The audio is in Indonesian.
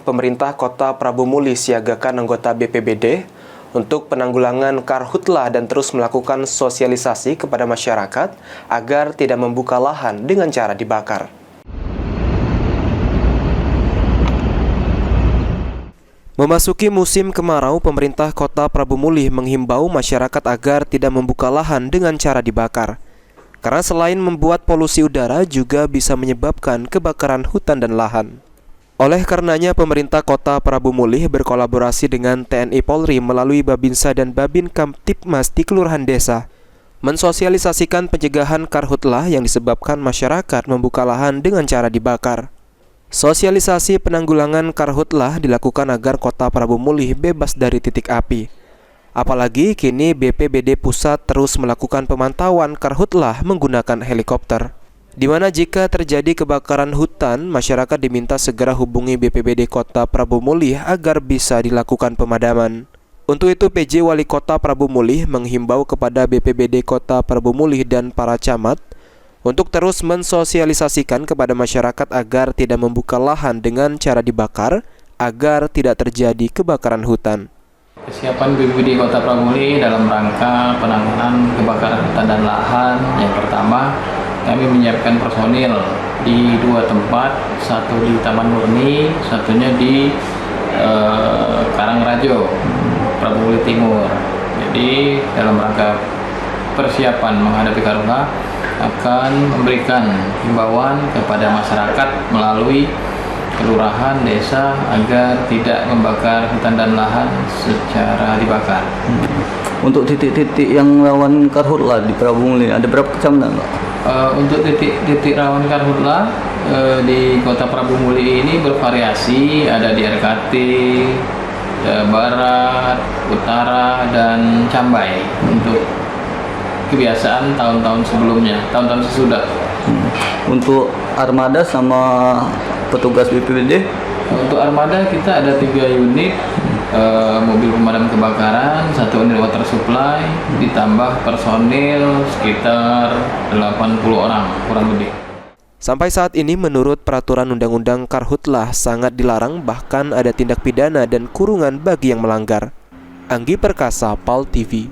pemerintah Kota Prabu Muli siagakan anggota BPBD untuk penanggulangan karhutlah dan terus melakukan sosialisasi kepada masyarakat agar tidak membuka lahan dengan cara dibakar. Memasuki musim kemarau, pemerintah Kota Prabu Muli menghimbau masyarakat agar tidak membuka lahan dengan cara dibakar. Karena selain membuat polusi udara juga bisa menyebabkan kebakaran hutan dan lahan. Oleh karenanya, pemerintah Kota Prabu Muli berkolaborasi dengan TNI Polri melalui Babinsa dan Babin Kamtibmas di Kelurahan Desa mensosialisasikan pencegahan karhutlah yang disebabkan masyarakat membuka lahan dengan cara dibakar. Sosialisasi penanggulangan karhutlah dilakukan agar Kota Prabu Muli bebas dari titik api. Apalagi kini BPBD Pusat terus melakukan pemantauan karhutlah menggunakan helikopter. Di mana jika terjadi kebakaran hutan, masyarakat diminta segera hubungi BPBD Kota Prabu Muli agar bisa dilakukan pemadaman. Untuk itu, PJ Wali Kota Prabu Muli menghimbau kepada BPBD Kota Prabu Muli dan para camat untuk terus mensosialisasikan kepada masyarakat agar tidak membuka lahan dengan cara dibakar agar tidak terjadi kebakaran hutan. Kesiapan BPBD Kota Prabu Muli dalam rangka penanganan kebakaran hutan dan lahan. Yang pertama, kami menyiapkan personil di dua tempat, satu di Taman Murni, satunya di Karangrajo, Prabu Muli Timur. Jadi dalam rangka persiapan menghadapi karhutlah akan memberikan himbauan kepada masyarakat melalui kelurahan, desa agar tidak membakar hutan dan lahan secara dibakar. Untuk titik-titik yang rawan karhutlah di Prabu Muli ada berapa kecamatan, Pak? Untuk titik rawan karhutlah di Kota Prabu Muli ini bervariasi, ada di RKT, Barat, Utara, dan Cambai untuk kebiasaan tahun-tahun sebelumnya, tahun-tahun sesudah. Untuk armada sama petugas BPBD? Untuk armada kita ada 3 unit mobil pemadam kebakaran, 1 unit water supply, ditambah personil sekitar 80 orang kurang lebih. Sampai saat ini menurut peraturan undang-undang karhutlah sangat dilarang, bahkan ada tindak pidana dan kurungan bagi yang melanggar. Anggi Perkasa, PAL TV.